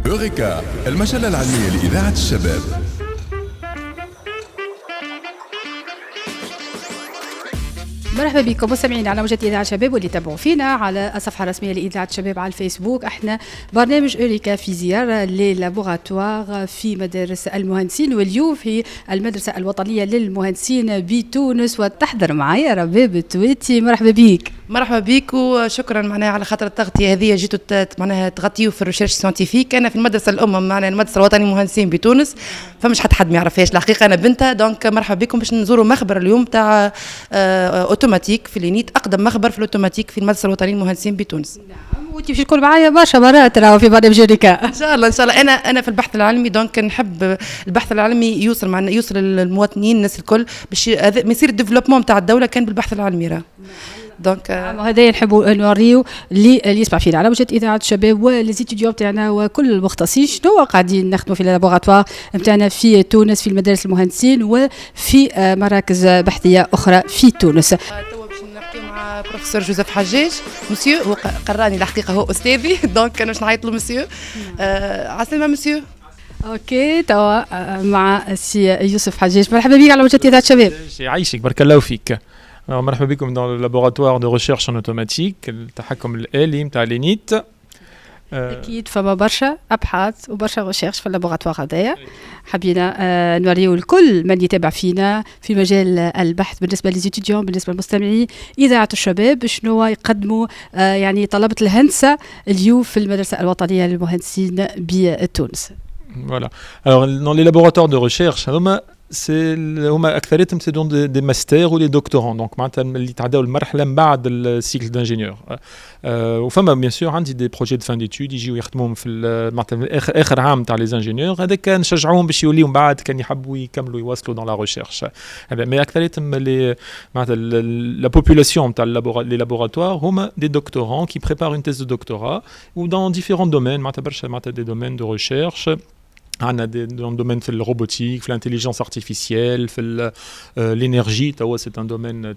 يوريكا المجلة العلمية لإذاعة الشباب. مرحبا بكم مستمعين على موجة إذاعة الشباب واللي تابعوا فينا على الصفحة الرسمية لإذاعة الشباب على الفيسبوك. احنا برنامج أوريكا في زيارة للابوغاتوار في مدارس المهندسين، واليوم في المدرسة الوطنية للمهندسين بتونس، وتحضر معايا رباب التويتي. مرحبا بك. مرحبا بك وشكرا معناها على خاطر التغطية هذه، جيتوا معناها تغطيوا في الريشيرش ساينتيفيك. أنا في المدرسة الأم معناها المدرسة الوطنية للمهندسين بتونس، فمش حد ما يعرفهاش الحقيقة، أنا بنتها. دونك مرحبا بكم باش نزوروا مخبر اليوم تاع اوتوماتيك في لينيت، أقدم مخبر في الاوتوماتيك في المدرسة الوطنية للمهندسين بتونس. نعم، وانت باش تكون معايا برشا مرات راهو في برنامج أوريكا. ان شاء الله ان شاء الله. انا في البحث العلمي، دونك نحب البحث العلمي يوصل معنا، يوصل للمواطنين الناس الكل، باش ما يصير الديفلوبمون تاع الدولة كان بالبحث العلمي راه. دونك هذا نحبوا نوريو اللي يسمع فينا على وجه اذاعه الشباب وليزيتيديون تاعنا وكل المختصين شنو قاعدين نخدموا في اللابوغاتوار نتاعنا في تونس، في المدارس المهندسين وفي مراكز بحثيه اخرى في تونس. توا باش نحكي مع بروفيسور جوزيف حجاج مسيو، هو قراني الحقيقه، هو استاذي. دونك انا باش نعيط له مسيو. عسلامة مسيو. اوكي، توا مع السي يوسف حجاج. مرحبا بك على وجه اذاعه الشباب. يعيشك، بارك الله فيك. مرحبا بكم dans le laboratoire de recherche en automatique التحكم الآلي نتاع لينيت. اكيد فما برشا ابحاث وبرشا ريشيرش في اللابوغاتوار هذايا، حبينا نوريو الكل من يتابع فينا في مجال البحث بالنسبه للزيتيديون، بالنسبه للمستمعين اذاعه الشباب شنو يقدموا يعني طلبه الهندسه اليوم في المدرسه الوطنيه للمهندسين بتونس. Voilà. Alors dans les laboratoires de recherche هما اكثريتهم سي دون دي ماستر ولي دكتورون، دونك معناتها اللي تعداو المرحله من بعد السيكل دانجينيور. وفما بيان سور عندي دي بروجي دو فان ديتود يجيو يخدموهم في معناتها اخر عام تاع لي زانجينيور، هذاك نشجعوهم باش يوليو من بعد كان يحبوا يكملوا يواصلوا دون لا ريشيرش. مي اكثريتهم لي معناتها لا بوبولاسيون تاع لي لابوراتوار هما دي دكتورون كي بريباروا اون تيز دو دكتوراه و دون ديفيرون دومين، معناتها برشا معناتها دي دومين دو ريشيرش. عندنا dans le domaine في الروبوتيك، في l'intelligence artificielle، في l'énergie، c'est un domaine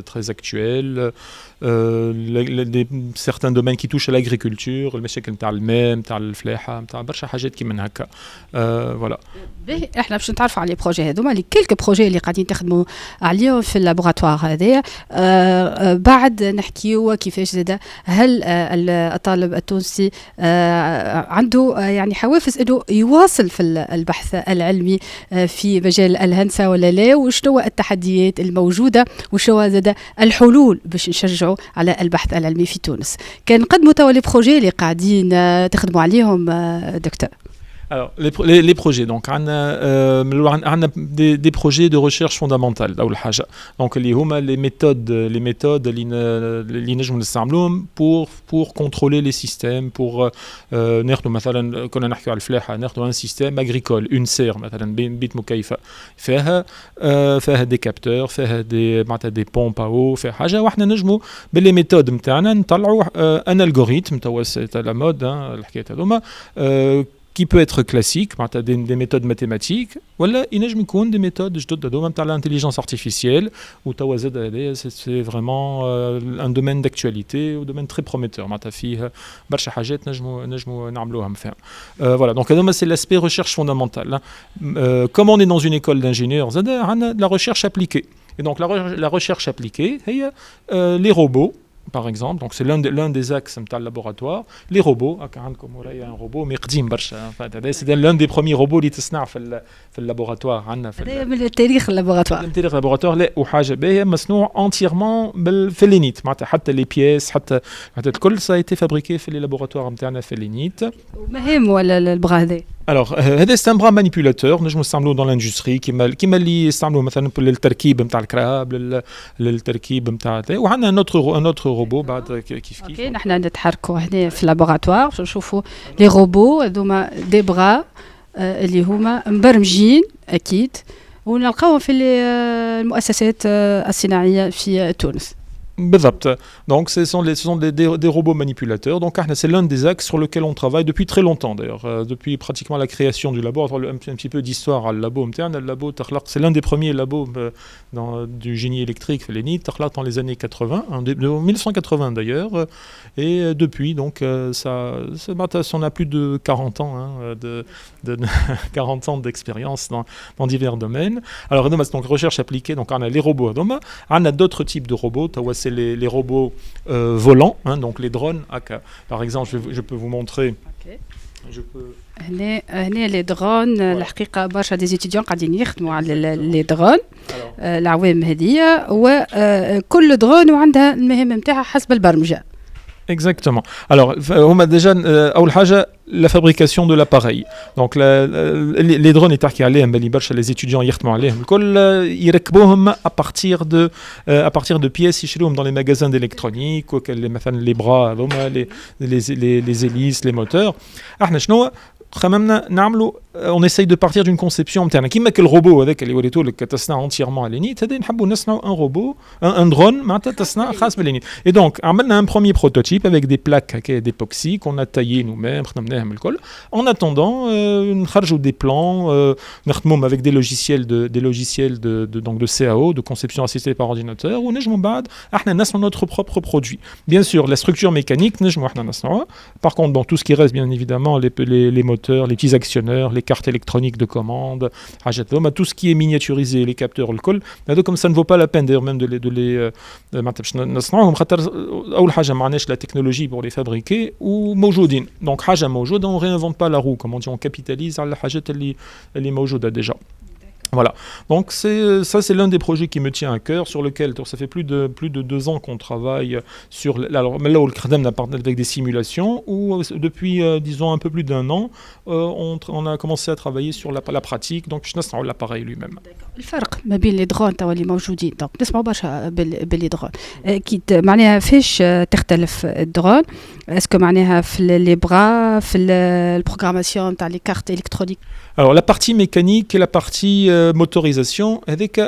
très actuel. certains domaines qui touchent à l'agriculture، المشاكل نتاع الماء نتاع الفلاحة نتاع برشا حاجات كي من هكا. فوالا. احنا باش نتعرفوا على لي بروجي هذوما، لي كيلكو بروجي اللي قاعدين تخدموا عليهم في اللابوغاتوار هذايا. بعد نحكيوا كيفاش زاد هل الطالب التونسي عنده يعني حوافز انه يواصل في البحث العلمي في مجال الهندسة ولا لا، وشنو التحديات الموجودة وشنو زاد الحلول باش نشجعوا على البحث العلمي في تونس. كان نقدموا توا لي بروجي اللي قاعدين تخدموا عليهم دكتور. Alors, les projets, donc on a des projets de recherche fondamentale أول حاجة. Donc اللي هما les méthodes اللي نجموا نستعملوهم pour contrôler les systèmes، pour ناخذوا مثلا كنا نحكيو على الفلاحة، ناخذوا un système agricole، une serre مثلا بيت مكيفة فيها des capteurs، فيها des pompes à eau، فيها حاجة، واحنا نجموا باللي ميثود نتاعنا نطلعوا un algorithme توا c'est à la mode الحكاية هذوما qui peut être classique, des méthodes mathématiques, ou il y a des méthodes de l'intelligence artificielle, où c'est vraiment un domaine d'actualité, un domaine très prometteur. Voilà, donc c'est l'aspect recherche fondamentale. Comme on est dans une école d'ingénieurs, on a de la recherche appliquée. Et donc la recherche appliquée, les robots, par exemple, donc c'est l'un des axes de laboratoire. Les robots, comme il y a un robot, mais c'est l'un des premiers robots qui sont في اللابوراتوار عندنا من التاريخ اللابوراتوار. من تاريخ اللابوراتوار لا وحاجه باهيه مصنوع انتيرمون في اللينيت، معناتها حتى لي بيس حتى الكل سا ايتي فابريكي في لي لابوراتوار نتاعنا في اللينيت. مهم ولا البرا هذا؟ Alors هذا c'est un bras manipulateur نجمو نستعملوه dans l'industrie كيما اللي يستعملوه مثلا للتركيب نتاع الكراب، للتركيب نتاع، وعندنا un autre robot بعد كيف. اوكي، نحن نتحركوا هنا في اللابوراتوار باش نشوفوا لي روبو هذوما دي برا اللي هما مبرمجين اكيد ونلقاوهم في المؤسسات الصناعيه في تونس. بالضبط. Donc ce sont des robots manipulateurs. Donc c'est l'un des axes sur lequel on travaille depuis très longtemps d'ailleurs, depuis pratiquement la création du labo. Un petit peu d'histoire à le labo. Le labo c'est l'un des premiers labos du génie électrique dans les années 80, en 1980 d'ailleurs, et depuis donc on a plus de 40 ans, de 40 ans d'expérience dans divers domaines. Alors donc recherche appliquée, donc on a les robots, on a d'autres types de robots. C'est les robots volants, donc les drones. Par exemple, je peux vous montrer. Okay. Je peux. هنا لي درون الحقيقه برشا دي ستوديون قاعدين يخدموا على لي درون العوام هذيا وكل درون وعندها المهام نتاعها حسب البرمجه. Exactement. Alors, on a déjà la fabrication de l'appareil. Donc, les drones, les étudiants à partir de pièces dans les magasins d'électronique, les bras, les hélices, les moteurs. On essaye de partir d'une conception interne. Qui met que le robot avec les robots le catasna entièrement à l'enit, un robot, un drone, et donc on a un premier prototype avec des plaques d'époxy qu'on a taillées nous-mêmes. En attendant, on charge des plans, avec des logiciels de CAO, de conception assistée par ordinateur, ou on a notre propre produit. Bien sûr, la structure mécanique, par contre, tout ce qui reste, bien évidemment, les moteurs, les petits actionneurs, les cartes électroniques de commande, tout ce qui est miniaturisé, les capteurs, le col, comme ça ne vaut pas la peine d'ailleurs même de les la technologie pour les fabriquer ou موجودين. Donc حاجة موجودة, on réinvente pas la roue, comme on dit, on capitalise على الحاجات اللي موجودة déjà. Voilà, donc c'est l'un des projets qui me tient à cœur, sur lequel ça fait plus de 2 ans qu'on travaille sur. Alors là où le Kradem a parlé avec des simulations, où depuis disons un peu plus d'1 an, on a commencé à travailler sur la pratique, donc je نصنع l'appareil lui-même. الفرق ما بين لي درون توا اللي موجودين دونك نسمعوا برشا باللي درون اكيد معناها فاش تختلف الدرون اسكو معناها في لي برا في البروغراماسيون تاع لي كارت الكترونيك. Alors la partie mécanique et la partie motorisation avec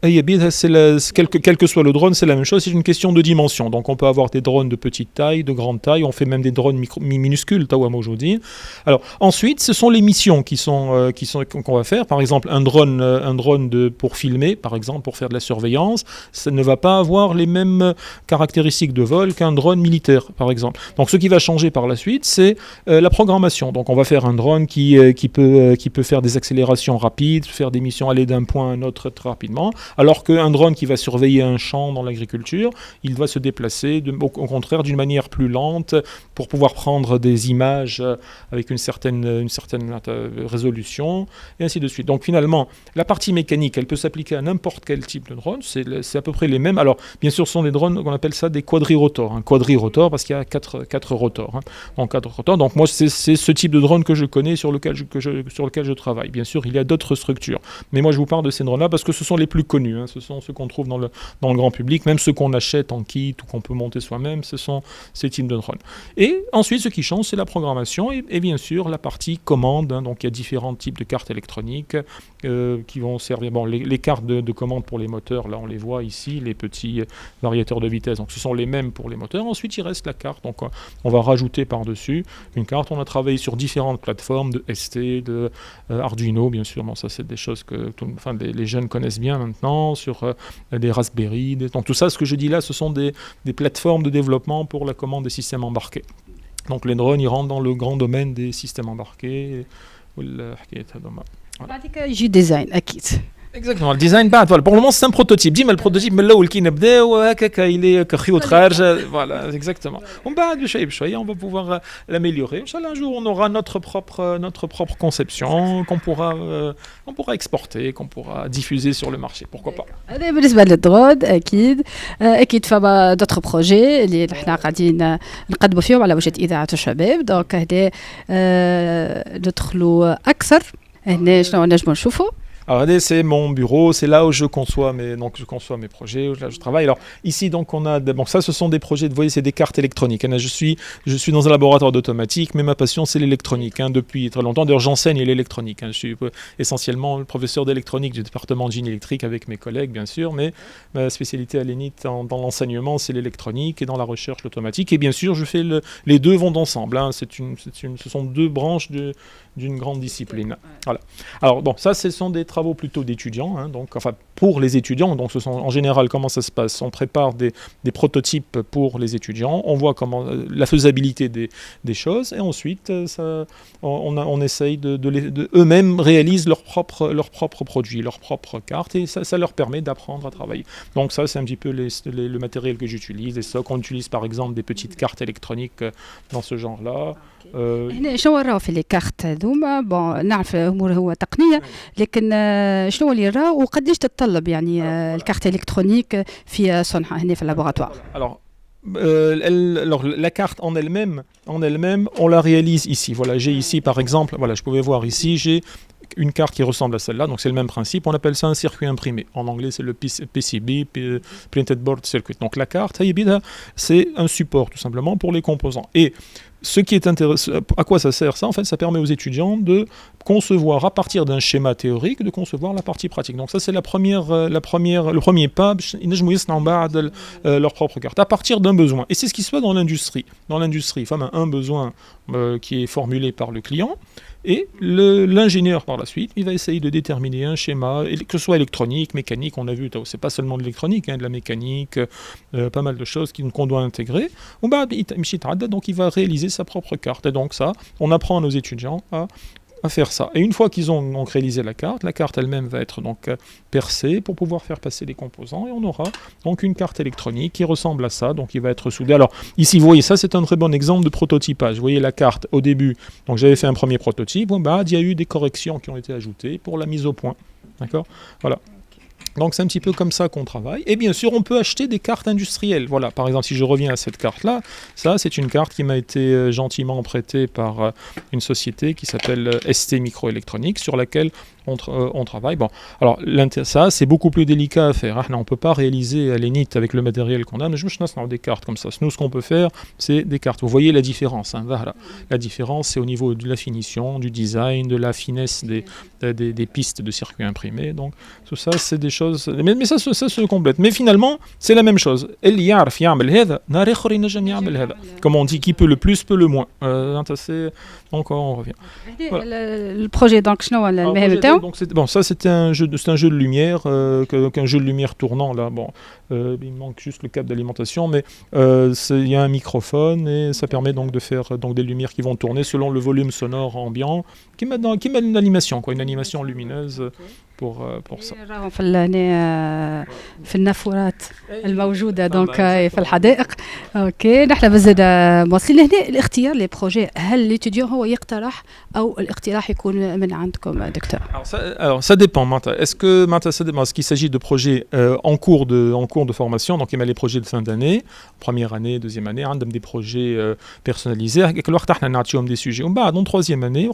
quel que soit le drone, c'est la même chose, c'est une question de dimension. Donc on peut avoir des drones de petite taille, de grande taille, on fait même des drones minuscules, aujourd'hui. Alors ensuite, ce sont les missions qu'on va faire. Par exemple, un drone pour filmer, par exemple, pour faire de la surveillance, ça ne va pas avoir les mêmes caractéristiques de vol qu'un drone militaire, par exemple. Donc ce qui va changer par la suite, c'est la programmation. Donc on va faire un drone qui peut faire des accélérations rapides, faire des missions, aller d'un point à un autre très rapidement. Alors qu'un drone qui va surveiller un champ dans l'agriculture, il va se déplacer au contraire d'une manière plus lente pour pouvoir prendre des images avec une certaine résolution et ainsi de suite. Donc finalement, la partie mécanique, elle peut s'appliquer à n'importe quel type de drone, c'est à peu près les mêmes. Alors bien sûr, ce sont des drones, on appelle ça des quadrirotors. Quadrirotor parce qu'il y a 4 rotors. Donc 4 rotors. Donc moi, c'est ce type de drone que je connais, sur lequel je travaille. Bien sûr, il y a d'autres structures. Mais moi, je vous parle de ces drones-là parce que ce sont les plus connus. Ce sont ceux qu'on trouve dans le grand public, même ceux qu'on achète en kit ou qu'on peut monter soi-même, ce sont ces types de drones. Et ensuite, ce qui change, c'est la programmation et bien sûr la partie commande. Donc il y a différents types de cartes électroniques qui vont servir. Bon, les cartes de commande pour les moteurs, là on les voit ici, les petits variateurs de vitesse. Donc ce sont les mêmes pour les moteurs. Ensuite, il reste la carte. Donc on va rajouter par-dessus une carte. On a travaillé sur différentes plateformes de ST, de Arduino, bien sûr. Bon, ça c'est des choses que les jeunes connaissent bien maintenant. Sur des Raspberry, donc tout ça, ce que je dis là, ce sont des plateformes de développement pour la commande des systèmes embarqués. Donc les drones, ils rentrent dans le grand domaine des systèmes embarqués. بعديك design أكيد. Exactement, le design بعد voilà. Pour le moment c'est un prototype. ديما البروتوتيب من الاول كي نبداو هكاك il est كخيوط خارجه voilà exactement. ومن بعد بشويه on va pouvoir l'améliorer. Inch'Allah, un jour on aura notre propre conception qu'on pourra exporter, qu'on pourra diffuser sur le marché, pourquoi pas. هذا بالنسبه للدرون اكيد فما دوتر بروجي اللي احنا قاعدين نقدموا فيهم على وجه اذاعه الشباب. دونك هنا ندخلوا اكثر هنا شنو نجموا نشوفوا. Alors regardez, c'est mon bureau, c'est là où je conçois mes projets, où là je travaille. Alors ici donc on a bon ça ce sont des projets, vous voyez c'est des cartes électroniques. Je suis dans un laboratoire d'automatique, mais ma passion c'est l'électronique depuis très longtemps. D'ailleurs j'enseigne l'électronique. Je suis essentiellement le professeur d'électronique du département de génie électrique avec mes collègues bien sûr, mais ma spécialité à l'ENIT dans l'enseignement c'est l'électronique et dans la recherche l'automatique. Et bien sûr je fais les deux vont ensemble. Ce sont deux branches d'une grande discipline. Voilà. Alors bon, ça ce sont des travaux plutôt d'étudiants, donc enfin pour les étudiants. Donc ce sont en général comment ça se passe. On prépare des prototypes pour les étudiants. On voit comment la faisabilité des choses et ensuite on essaye de eux-mêmes réalisent leurs propres produits, leurs propres cartes et ça leur permet d'apprendre à travailler. Donc ça c'est un petit peu le matériel que j'utilise. Et ça qu'on utilise par exemple des petites cartes électroniques dans ce genre-là. هنا شنو راهو في لي كارت هذوما بون نعرف امور هو تقنيه لكن شنو اللي راهو وقداش تتطلب يعني الكارت الكترونيك في صنعها هنا في اللابوراتوار. Alors la carte en elle-même, on la réalise ici. Voilà, j'ai ici par exemple, voilà, je pouvais voir ici, j'ai une carte qui ressemble à celle-là, donc c'est le même principe. On appelle ça un circuit imprimé. En anglais, c'est le PCB, Printed Board Circuit. Donc la carte, c'est un support tout simplement pour les composants. Et ce qui est intéressant, à quoi ça sert ça? En fait, ça permet aux étudiants de concevoir à partir d'un schéma théorique, de concevoir la partie pratique. Donc ça, c'est le premier pas. Leur propre carte à partir d'un besoin. Et c'est ce qui se passe dans l'industrie. Dans l'industrie, un besoin qui est formulé par le client. Et l'ingénieur, par la suite, il va essayer de déterminer un schéma, que ce soit électronique, mécanique, on a vu, c'est pas seulement de l'électronique, de la mécanique, pas mal de choses qu'on doit intégrer. Donc il va réaliser sa propre carte. Et donc ça, on apprend à nos étudiants à faire ça. Et une fois qu'ils ont donc réalisé la carte elle-même va être donc percée pour pouvoir faire passer les composants et on aura donc une carte électronique qui ressemble à ça, donc il va être soudé. Alors ici vous voyez ça c'est un très bon exemple de prototypage. Vous voyez la carte au début, donc j'avais fait un premier prototype, il y a eu des corrections qui ont été ajoutées pour la mise au point. D'accord ? Voilà. Donc c'est un petit peu comme ça qu'on travaille. Et bien sûr, on peut acheter des cartes industrielles. Voilà, par exemple, si je reviens à cette carte-là, ça c'est une carte qui m'a été gentiment prêtée par une société qui s'appelle ST Microélectronique, sur laquelle on travaille. Bon, alors ça c'est beaucoup plus délicat à faire. On ne peut pas réaliser à l'ENIT avec le matériel qu'on a. Mais je me des cartes comme ça. Nous, ce qu'on peut faire, c'est des cartes. Vous voyez la différence. Voilà. La différence, c'est au niveau de la finition, du design, de la finesse des pistes de circuits imprimés. Donc tout ça, c'est des choses. Mais ça se complète. Mais finalement, c'est la même chose. Comme on dit, qui peut le plus peut le moins. Donc on revient. Voilà. Le projet donc donc ça c'était un jeu de lumière, qu'un jeu de lumière tournant là. Bon, il manque juste le câble d'alimentation, mais il y a un microphone et ça permet donc de faire donc des lumières qui vont tourner selon le volume sonore ambiant, qui met une animation une animation lumineuse pour ça. راهم في النافورات الموجوده دونك في الحدائق. اوكي نحن بزاد واصلين لهنا الاختيار لي بروجي. هل ليتيديون هو يقترح او الاقتراح يكون من عندكم دكتور؟ Alors ça dépend. Est-ce qu'il s'agit de projets en cours de formation, donc il y a les projets de fin d'année, première année, deuxième année, des projets personnalisés. Des sujets. Dans troisième année,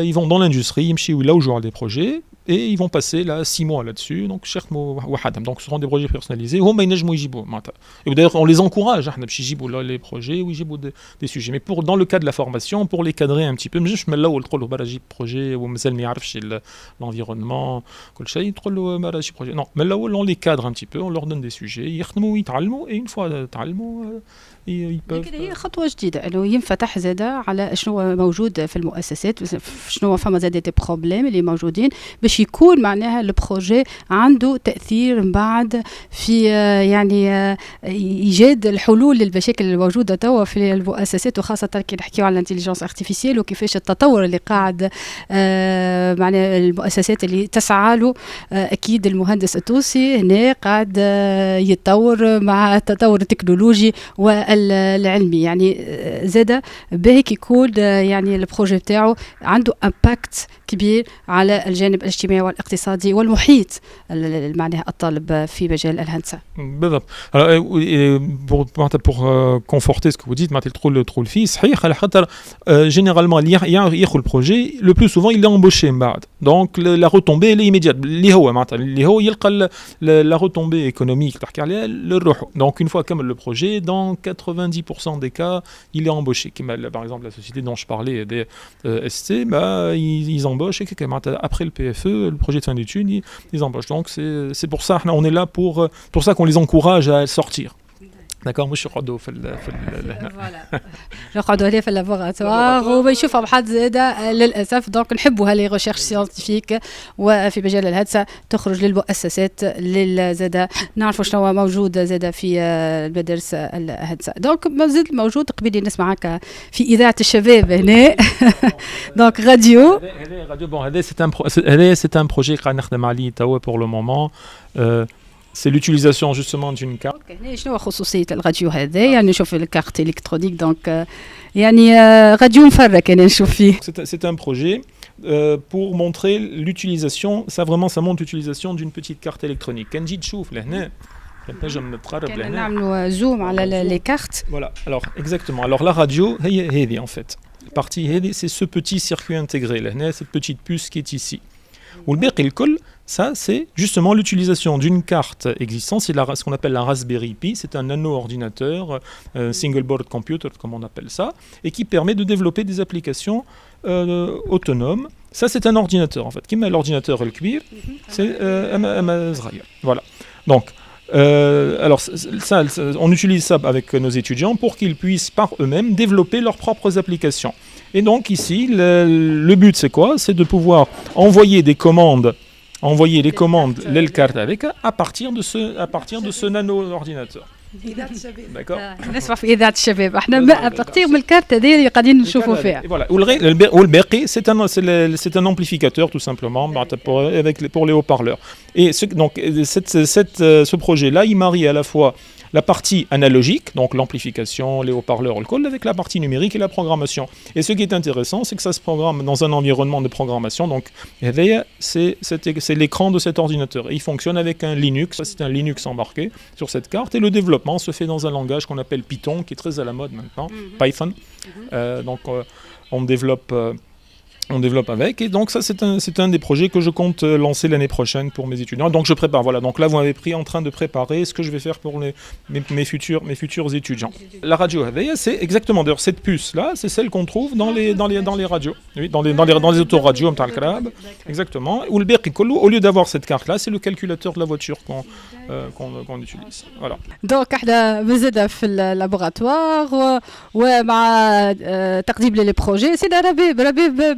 ils vont dans l'industrie, là où j'aurai des projets, et ils vont passer là 6 mois là-dessus. Donc ce seront des projets personnalisés. Et d'ailleurs, on les encourage les projets où ils des sujets. Mais dans le cas de la formation, pour les cadrer un petit peu, projet l'environnement, non, mais là où on les cadre un petit peu, on leur donne des sujets, et une fois ils peuvent. لكن هي خطوه جديده انه ينفتح زاده على شنو موجود في المؤسسات، شنو فما زاده دي بروبليم اللي موجودين باش يكون معناها البروجي عنده تاثير من بعد في يعني ايجاد الحلول للمشاكل الموجوده توا في المؤسسات، وخاصه كي نحكيو على الانتليجنس ارتيفيسيال وكيفاش التطور اللي قاعد معناها المؤسسات اللي تسعى له. اكيد المهندس التونسي هنا قاعد يتطور مع التطور التكنولوجي والعلمي، يعني زاده بهيك يكون يعني البروجي بتاعه عنده امباكت كبير على الجانب الاجتماعي والاقتصادي والمحيط معناها الطالب في مجال الهندسه. بالضبط. pour conforter ce que vous dites, le trou le fils صحيح على خاطر généralement اللي ياخذ البروجي le plus souvent il est embauché من بعد. donc la retombée elle est immédiate اللي هو يلقى la retombée économique تحكي عليها للروح. Donc une fois comme le projet, dans 90% des cas il est embauché. Par exemple la société dont je parlais des ST, ils embauchent et après le PFE, le projet de fin d'études, ils embauchent. Donc c'est pour ça on est là pour ça qu'on les encourage à sortir. داكور مش يقعدوا في فوالا يقعدوا هنا في اللابوغاتوار ويشوفوا بحد زاده للاسف. دونك نحبوا هالي ريشيرش سيانتيفيك وفي مجال الهندسه تخرج للمؤسسات زاده نعرفوا شنو موجود زاده في المدارس الهندسه. دونك ما زلت موجود قبيل نسمعك في اذاعه الشباب هنا. دونك راديو هذا c'est un projet قاعد نخدم عليه توا pour le moment. C'est l'utilisation justement d'une carte. شنو خصوصية الراديو هذا؟ يعني نشوف الكارت إلكترونيك دونك يعني راديو مفرك أنا نشوف فيه. C'est un projet pour montrer l'utilisation, ça montre l'utilisation d'une petite carte électronique. كان نجي تشوف لهنا كنجم نتقرب لهنا. كان نعملوا زوم على les cartes. Voilà. Alors exactement. Alors la radio هي هذه en fait. La partie هذه c'est ce petit circuit intégré لهنا, cette petite puce qui est ici. والباقي الكل ça c'est justement l'utilisation d'une carte existante, c'est ce qu'on appelle la Raspberry Pi, c'est un nano-ordinateur, single board computer comme on appelle ça, et qui permet de développer des applications autonomes. Ça c'est un ordinateur en fait, qui met l'ordinateur le cuir, c'est voilà. Donc alors ça, on utilise ça avec nos étudiants pour qu'ils puissent par eux-mêmes développer leurs propres applications. Et donc ici, le but c'est quoi? C'est de pouvoir envoyer les commandes l'elcart avec à partir de ce nano-ordinateur. D'accord. نسمع في إذاعة الشباب احنا أبارتيغ من الكارت هذه اللي قاعدين نشوفوا فيها. Voilà. والباقي c'est un amplificateur tout simplement pour les haut-parleurs. Et donc ce projet-là, il marie à la fois la partie analogique, donc l'amplification, les haut-parleurs, le call, avec la partie numérique et la programmation. Et ce qui est intéressant, c'est que ça se programme dans un environnement de programmation. Donc, c'est l'écran de cet ordinateur. Et il fonctionne avec un Linux. C'est un Linux embarqué sur cette carte. Et le développement se fait dans un langage qu'on appelle Python, qui est très à la mode maintenant, Python. Donc, on développe avec, et donc ça c'est un des projets que je compte lancer l'année prochaine pour mes étudiants. Donc je prépare, voilà, donc là vous m'avez pris en train de préparer ce que je vais faire pour mes futurs étudiants. La radio c'est exactement, d'ailleurs cette puce là, c'est celle qu'on trouve dans les radios, oui, dans les autoradios, exactement. Ou le berki kolou, au lieu d'avoir cette carte là, c'est le calculateur de la voiture qu'on utilise. Voilà. Donc احنا مازلنا في اللابوراتوار ومع تقديم للبروجي سيدنا ربيب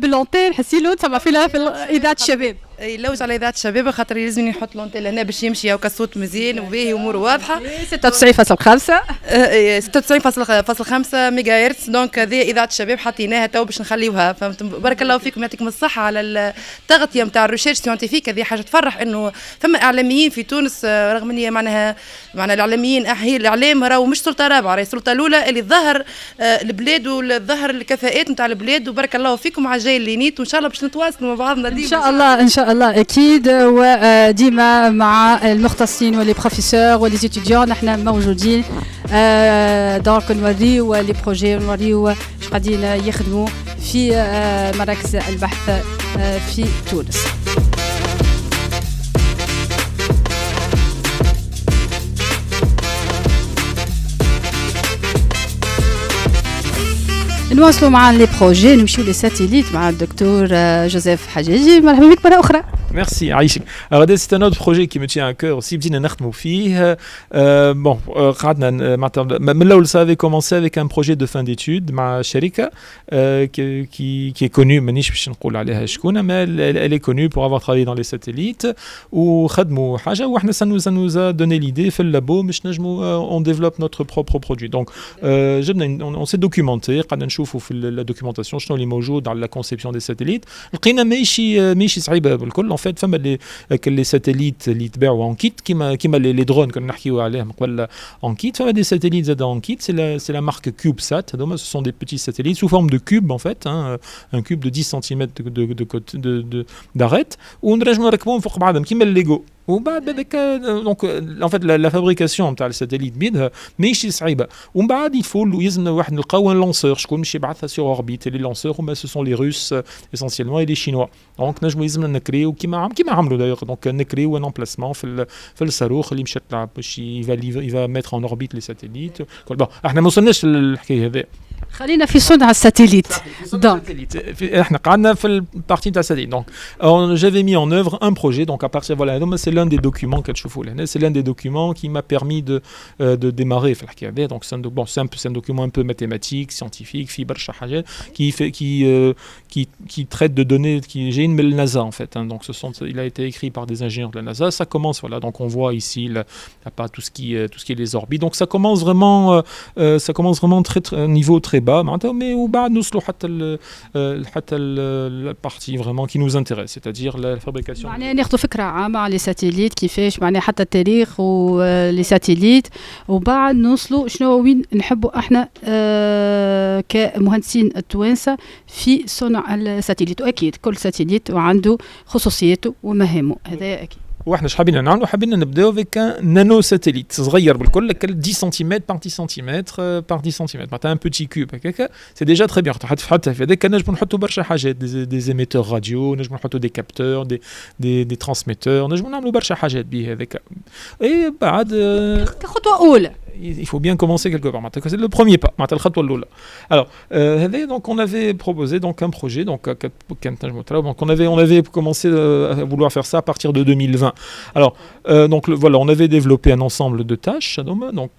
بالونتين حسيلو تسمع فيها في اذاعه الشباب. يلوج على اذاعه الشباب خاطر لازم يحط لونتيل هنا باش يمشي هكا الصوت مزيان وباهي واموره واضحه. 96.5 ميجا هرتز. دونك هذه اذاعه الشباب حطيناها تو باش نخليوها. فهمت؟ بارك الله فيكم يعطيكم الصحه على التغطيه نتاع الريشيرش سيانتيفيك. هذه حاجه تفرح انه ثم اعلاميين في تونس، رغم ان معناها الاعلاميين هي الاعلام راهو مش سلطه رابعه، راهي السلطه الاولى اللي تظهر البلاد وتظهر الكفاءات نتاع البلاد. وبارك الله فيكم على الجاي اللي نيت، وان شاء الله باش نتواصلوا مع بعضنا ديما ان شاء الله اكيد. وديما مع المختصين واللي بروفيسور واللي ستوديون نحن موجودين. دونك نوريو لي بروجي، نوريو اش قاعدين يخدموا في مراكز البحث في تونس. نواصلوا مع لي بروجي، نمشيو لي ساتيليت مع الدكتور جوزيف حجاجي. مرحبا بك مرة أخرى. Merci, Aïchik. Alors, c'est un autre projet qui me tient à cœur aussi. Bon, là, vous le savez, commencé avec un projet de fin d'études, ma Sharika, qui est connue, mais elle est connue pour avoir travaillé dans les satellites. Ou ça nous a donné l'idée, fait le labo, on développe notre propre produit. Donc, on s'est documenté, la documentation, dans la conception des satellites. En fait, les satellites اللي يتباعوا en kit كيما les drones كنا نحكيو عليهم قبل en kit. فما des satellites زاد en kit, c'est la marque CubeSat. Donc ce sont des petits satellites sous forme de cube en fait, un cube de 10 cm d'arête ونرجموا نركبوهم فوق بعضهم كيما الليغو. وبعد هذاك دونك ان فيت لا فابريكاسيون تاع الساتيليت بيدها ماهيش صعيبه ومن بعد يفول ويزن واحد نلقاو ان لونسور شكون باش يبعثها سور اوربيت لي لونسور هما سو سون لي روس اسونسيلمون اي لي شينوا دونك نجمو يلزمنا نكريو كيما عملوا دايوغ دونك نكريو ان امبلاسمون في الصاروخ اللي مشات باش يفا ميتر ان اوربيت لي ساتيليت بون احنا ما وصلناش للحكايه هذه خلينا في صنع الساتيليت دونك احنا قعدنا في البارتي تاع الساتيليت دونك j'avais mis en œuvre un projet donc à partir voilà donc c'est l'un des documents كتشوفوا لهنا c'est l'un des documents qui m'a permis de démarrer في الحكايه هذه donc c'est un document un peu mathématique scientifique في برشا حاجات qui traite de données qui j'ai une mail NASA en fait hein, donc il a été écrit par des ingénieurs de la NASA ça commence voilà donc on voit ici pas tout ce qui est les orbites donc ça commence vraiment très niveau très bas mais وبعد نوصلوا حتى la partie vraiment qui nous intéresse c'est-à-dire la fabrication معناها ناخذ فكره عامه على الساتيليت كيفاش معناها حتى التاريخ ولي ساتيليت وبعد نوصلوا شنو وين نحبوا احنا كمهندسين التوانسه في صنع الساتيليت واكيد كل ساتيليت وعنده خصوصياته ومهامه هذا اكيد واحنا اش حابين نعملوا حابين نبداو فيك نانو ساتيليت صغير بالكل 10 سنتيمتر بار 10 سنتيمتر بار 10 سنتيمتر معناتها ان بوتي كوب هكاك سي ديجا تري بيان حتى في هذاك نجموا نحطوا برشا حاجات دي زيميتور راديو نجموا نحطوا دي كابتور دي ترانسميتور نجموا نعملوا برشا حاجات به هذاك اي بعد كخطوه اولى il faut bien commencer quelque part. C'est le premier pas. Alors, donc on avait proposé donc un projet donc on avait commencé à vouloir faire ça à partir de 2020. Alors donc voilà, on avait développé un ensemble de tâches donc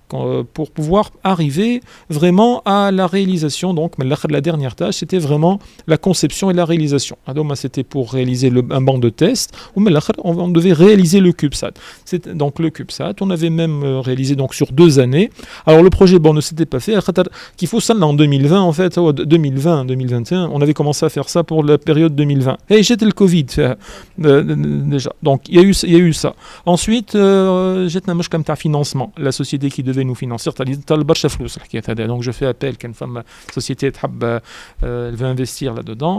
pour pouvoir arriver vraiment à la réalisation donc la dernière tâche c'était vraiment la conception et la réalisation. C'était pour réaliser un banc de test ou on devait réaliser le CubeSat. Donc le CubeSat, on avait même réalisé donc sur 2 années. Alors le projet ne s'était pas fait qu'il faut ça en 2020 en fait 2021 on avait commencé à faire ça pour la période 2020 et j'étais le Covid déjà donc il y a eu ça ensuite j'étais un comme ta financement la société qui devait nous financer donc je fais appel qu'une femme société elle veut investir là-dedans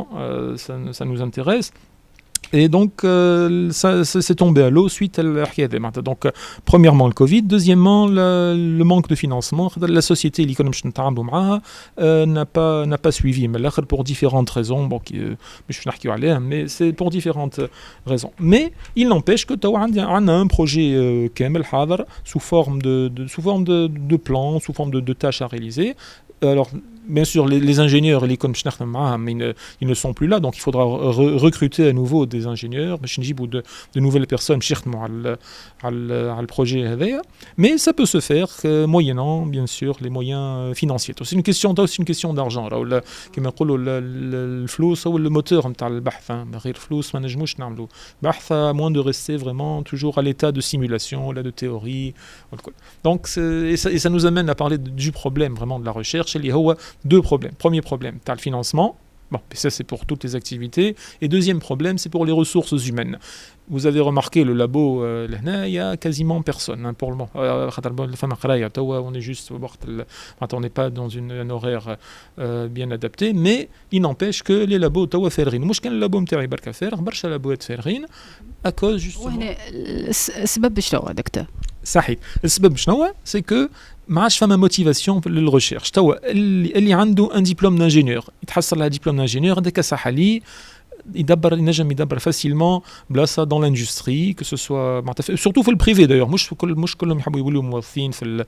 ça nous intéresse. Et donc, ça s'est tombé à l'eau suite à la donc, premièrement, le Covid. Deuxièmement, le manque de financement. La société n'a pas suivi, mais pour différentes raisons. Bon, mais c'est pour différentes raisons. Mais il n'empêche que on a un projet sous forme de plan, sous forme de tâches à réaliser. Alors, bien sûr, les ingénieurs, ils ne sont plus là, donc il faudra recruter à nouveau des ingénieurs, de nouvelles personnes à le projet. Mais ça peut se faire moyennant, bien sûr, les moyens financiers. C'est une question d'argent. Comme on dit, le flou, c'est le moteur de recherche. À moins de rester vraiment toujours à l'état de simulation, de théorie. Donc, et ça nous amène à parler du problème vraiment de la recherche. Il y a 2 problèmes. Premier problème, tu as le financement. Bon, ça c'est pour toutes les activités. Et deuxième problème, c'est pour les ressources humaines. Vous avez remarqué le labo, il y a quasiment personne pour le moment. On est juste, on n'est pas dans un horaire bien adapté, mais il n'empêche que les labos توا فارغين. مش كان اللابو نتاعي بركا فارغ برشا لابوات فارغين à cause justement. السبب شنو دكتور؟ صحيح. السبب شنو؟ c'est que ما عادش فما موتيفاسيون للريشيرش توا اللي عنده ان ديبلوم دانجينيور يتحصل على ديبلوم دانجينيور هذاك صح عليه ينجم يدبر فاسيلمون بلاصه دون لاندستري كو سو سوا سورتو في البريفي دايوغ مش كلهم يحبوا يولوا موظفين في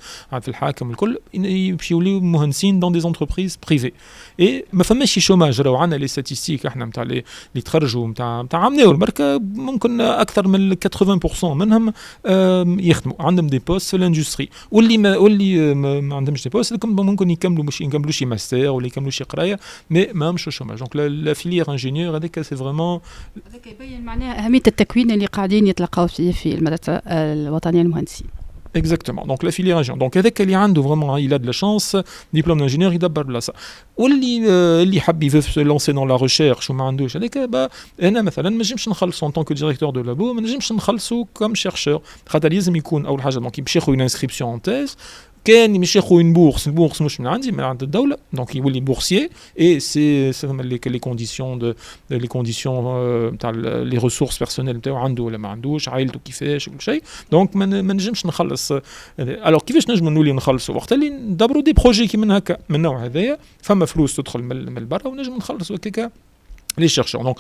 الحاكم الكل يمشيو يولوا مهندسين دون دي زونتربريز بريفي اي ما فماش شي شوماج راهو عندنا لي ستاتستيك احنا نتاع اللي تخرجوا نتاع عمناو بركا ممكن اكثر من 80% منهم يخدموا عندهم دي بوست في الاندستري واللي ما عندهمش دي بوست ممكن يكملوا شي ماستر ولا يكملوا شي قرايه مي ما مش شوماج دونك لا فيليير انجينيور هذيك سي فريمون هذاك يبين معناها اهميه التكوين اللي قاعدين يتلقاو فيه في المدرسه الوطنيه للمهندسين. Exactement. Donc la filière ingénieur. Donc avec Eliando vraiment il a de la chance, diplôme d'ingénieur il d'abord là ça. واللي حاب veut se lancer dans la recherche وما عندوش هذاك انا مثلا ما نجمش نخلص en tant que directeur de labo ما نجمش نخلصه comme chercheur. خاطر لازم يكون اول حاجه دونك باش ياخذ une inscription en thèse كان مش ياخذ une bourse البورص مش من عندي من عند الدولة دونك يولي boursier et c'est les conditions تاع les ressources personnelles نتاعو عنده ولا ما عندوش عائلته كيفاش وكل شيء دونك ما نجمش نخلص alors كيفاش نجموا نولي نخلصوا وقت اللي ندبروا دي بروجي كي من هكا من النوع هذايا فما فلوس تدخل من البرا ونجم نخلصوا هكاك les chercheurs. Donc,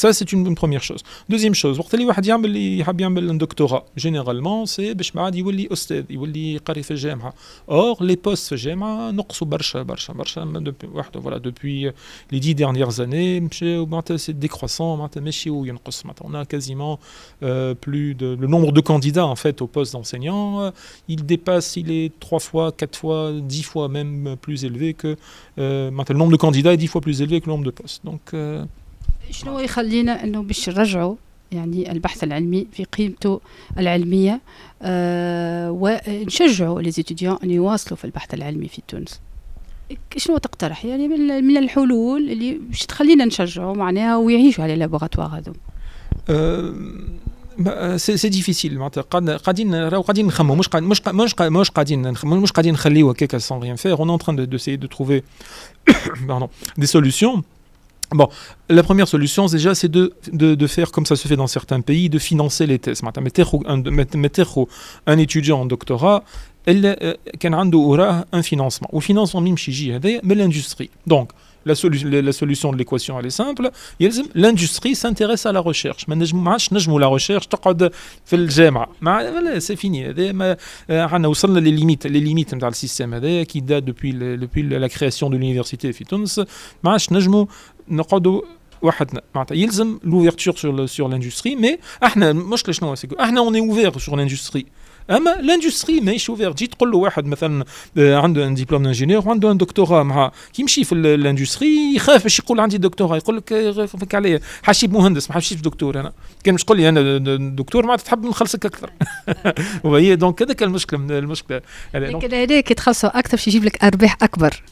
ça, c'est une première chose. Deuxième chose, وقت اللي واحد يحب يعمل un doctorat, généralement, c'est باش بعد يولي أستاذ, يولي يقري في الجامعة. Or, les postes في الجامعة نقصوا برشا. Voilà, depuis les 10 dernières années, c'est décroissant, ماشي وينقص. On a quasiment plus de... Le nombre de candidats, en fait, au poste d'enseignant, il est 3 fois, 4 fois, 10 fois même plus élevé que... le nombre de candidats est 10 fois plus élevé que le nombre de postes. Donc, شنو يخلينا انه باش نرجعوا يعني البحث العلمي في قيمته العلميه ونشجعوا لي ستوديون ان يواصلوا في البحث العلمي في تونس؟ شنو تقترح يعني من الحلول اللي باش تخلينا نشجعوا معناها ويعيشوا على اللابوراتوار هذو؟ سي ديفيسيل معناتها قاعدين نخمموا مش قاعدين نخليوها هكاك sans rien faire. On est en train d'essayer de trouver des solutions. Bon, la première solution déjà c'est de faire comme ça se fait dans certains pays, de financer les thèses. Mettre un étudiant en doctorat كان عنده وراه un financement. Le financement يمشي يجي هذايا من l'industrie. Donc la solution de l'équation elle est simple. L'industrie s'intéresse à la recherche. ما عادش نجموا la recherche تقعد في الجامعة. C'est fini. عنا وصلنا les limites نتاع السيستم هذايا qui date depuis la création de l'université في تونس. ما عادش نجموا نقعدوا وحدنا معناتها يلزم l'ouverture sur l'industrie. Mais احنا مشكلة شنو احنا on est ouvert sur l'industrie. اما لاندستري ماهيش اوفير. تجي تقول له واحد مثلا عنده ان ديبلوم دانجينيور وعنده ان دكتوراه معاه كي يمشي في الاندستري يخاف باش يقول عندي دكتوراه يقول لك فك عليا حاشيب مهندس ما حاشيبش دكتور. انا كان مش تقول لي انا دكتور ما تحب نخلصك اكثر. وهي دونك هذاك المشكله لكن هذاك تخلصوا اكثر باش يجيب لك ارباح اكبر.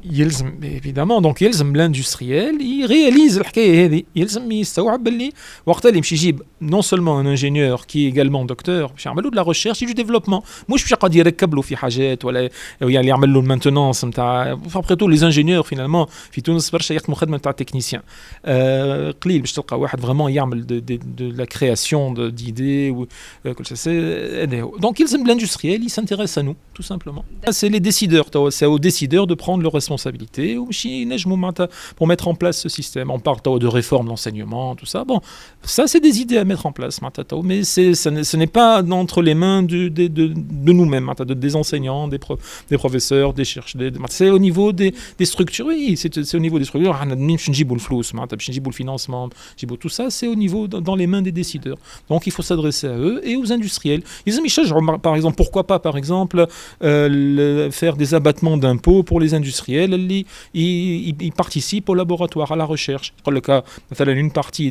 يلزم évidemment donc يلزم l'industriel يرياليز الحكايه هذه. يلزم يستوعب باللي وقت اللي يمشي يجيب non seulement un ingénieur qui est également docteur باش يعمل له de la recherche et du développement. مش باش يقعد يركب له في حاجات ولا يعني يعمل له المانتونانس نتاع après tout les ingénieurs finalement في تونس برشا يخدموا خدمه نتاع تكنيسيان. قليل باش تلقى واحد vraiment يعمل de la création d'idées ou كل شيء. Donc يلزم l'industriel il s'intéresse à nous tout simplement. C'est les décideurs, c'est aux décideurs de prendre leurs responsabilités pour mettre en place ce système. On parle de réforme de l'enseignement, tout ça. Bon, ça c'est des idées à mettre en place, mais ce n'est pas entre les mains de nous-mêmes, des enseignants, des professeurs, des chercheurs. C'est au niveau des structures. Oui, c'est au niveau des structures. Le financement, tout ça, c'est au niveau dans les mains des décideurs. Donc il faut s'adresser à eux et aux industriels. Par exemple, pourquoi pas, par exemple, faire des abattements d'impôts pour les industriels. Ils participent au laboratoire, à la recherche. Dans le cas, une partie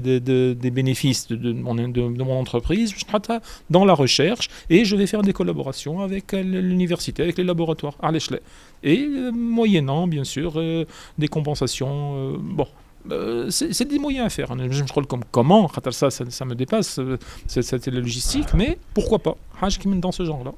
des bénéfices de mon entreprise, je traite dans la recherche et je vais faire des collaborations avec l'université, avec les laboratoires à l'échelle. Et moyennant, bien sûr, des compensations. C'est des moyens à faire. Je me crois comme comment, ça me dépasse, c'est la logistique, mais pourquoi pas, dans ce genre-là.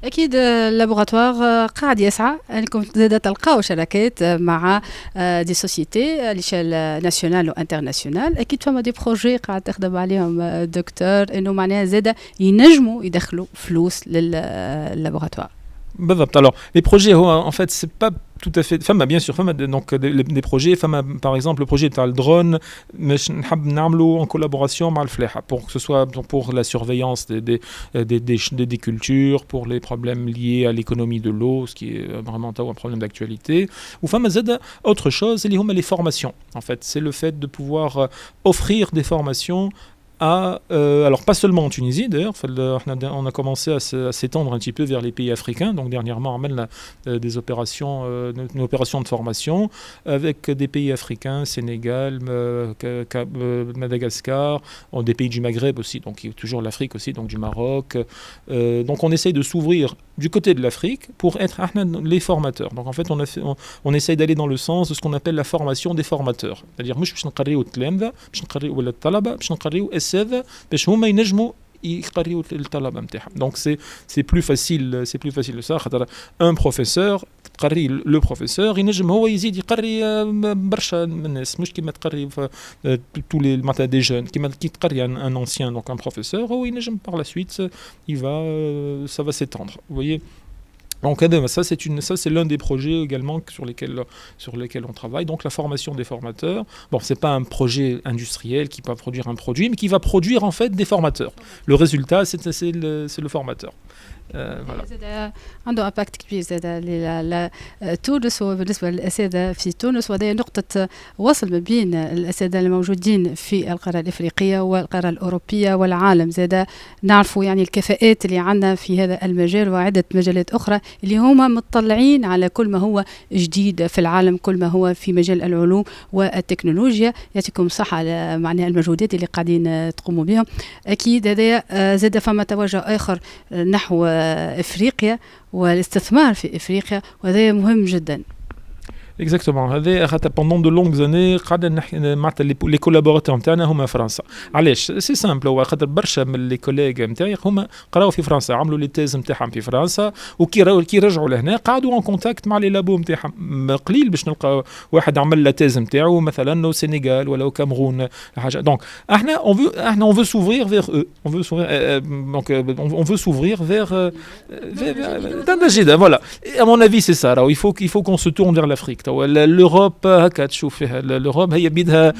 اكيد اللابوراتوار قاعد يسعى انكم زاد تلقاو شراكات مع دي سوسيتي ليشيل ناسيونال وانترناسيونال. اكيد فما دي بروجي قاعد تخدم عليهم دكتور انه معناها زاد ينجموا يدخلوا فلوس لللابوراتوار. بالضبط. Alors les projets en fait c'est pas tout à fait bien sûr donc des projets par exemple le projet تاع الدرون مش نحب نعملو en collaboration مع الفلاحة pour que ce soit pour la surveillance des cultures, pour les problèmes liés à l'économie de l'eau, ce qui est vraiment un problème d'actualité. Ou زاد autre chose اللي هما les formations. En fait c'est le fait de pouvoir offrir des formations alors pas seulement en Tunisie d'ailleurs, on a commencé à s'étendre un petit peu vers les pays africains. Donc dernièrement on amène des opérations, une opération de formation avec des pays africains, Sénégal, Madagascar, des pays du Maghreb aussi, donc toujours l'Afrique aussi, donc du Maroc. Donc on essaye de s'ouvrir du côté de l'Afrique pour être les formateurs. Donc en fait on essaye d'aller dans le sens de ce qu'on appelle la formation des formateurs. C'est-à-dire مش باش نقريو التلامذة باش نقريو ولا الطلبة باش نقريو باش هما ينجموا يقريوا الطلبه نتاعهم. دونك سي بلو فاسيل لو سا خاطر ان بروفيسور تقري لو بروفيسور ينجم هو يزيد يقري برشا من الناس مش كيما تقري تو لي معناتها دي جون كيما كي تقري ان انسيان دونك ان بروفيسور هو ينجم par la suite ça va s'étendre vous voyez. Donc ça c'est l'un des projets également sur lesquels on travaille. Donc la formation des formateurs. Bon, c'est pas un projet industriel qui va produire un produit, mais qui va produire en fait des formateurs. Le résultat c'est le formateur. voilà. زاد عنده امباكت كبير زاد تونس وبالنسبه للاساتذه في تونس، وهذه نقطه وصل ما بين الاساتذه الموجودين في القاره الافريقيه والقاره الاوروبيه والعالم. زاد نعرفوا يعني الكفاءات اللي عندنا في هذا المجال وعده مجالات اخرى اللي هما مطلعين على كل ما هو جديد في العالم، كل ما هو في مجال العلوم والتكنولوجيا. يعطيكم الصحه على معناها المجهودات اللي قاعدين تقوموا بهم. اكيد هذا زاد فما توجه اخر نحو افريقيا والاستثمار في افريقيا، وهذا مهم جدا. Exactement. Pendant de longues années, les collaborateurs نتاعنا هما فرنسا. علاش؟ سي سامبل، هو خاطر برشا من لي كوليغ نتاعي هما قراو في فرنسا، عملوا لي تيز نتاعهم في فرنسا، وكي رجعوا لهنا قعدوا ان كونتاكت مع لي لابو نتاعهم. قليل باش نلقى واحد عمل لا تيز نتاعو مثلا او سينيغال ولا او كامرون حاجه. دونك احنا on veut s'ouvrir vers eux. On veut s'ouvrir vers voilà. Et à mon avis c'est ça. Alors il faut qu'on se tourne vers l'Afrique. l'Europe هكا تشوف فيها l'Europe هي بيدها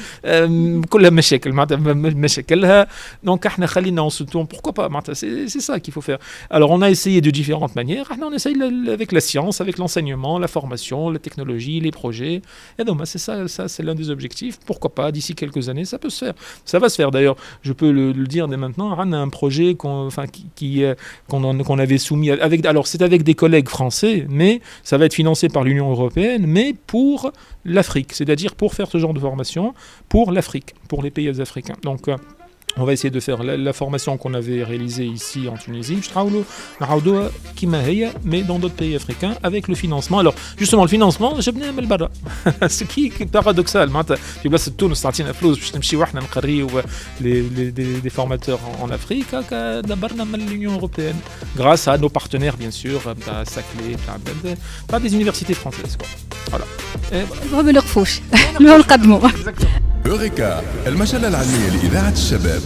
كلها مشاكل معناتها مشاكلها. Donc احنا خلينا on se tourne, pourquoi pas معناتها c'est ça qu'il faut faire. Alors on a essayé de différentes manières. احنا on essaye avec la science, avec l'enseignement, la formation, la technologie, les projets. Et donc c'est ça c'est l'un des objectifs. Pourquoi pas d'ici quelques années ça peut se faire. Ça va se faire d'ailleurs. Je peux le dire dès maintenant. On a un projet qu'on avait soumis avec, alors c'est avec des collègues français, mais ça va être financé par l'Union européenne, mais pour l'Afrique, c'est-à-dire pour faire ce genre de formation pour l'Afrique, pour les pays africains. Donc on va essayer de faire la formation qu'on avait réalisée ici en Tunisie, mais dans d'autres pays africains avec le financement. Alors justement le financement, ce qui est paradoxal. في بلاصة تونس تعطينا فلوس باش نمشيو احنا نقريو des formateurs en Afrique, دبرنا من l'Union européenne grâce à nos partenaires bien sûr, à Saclay, pas des universités françaises quoi. Voilà. ما بنقفوش نقدموا. أوريكا المجلة العلمية لإذاعة الشباب.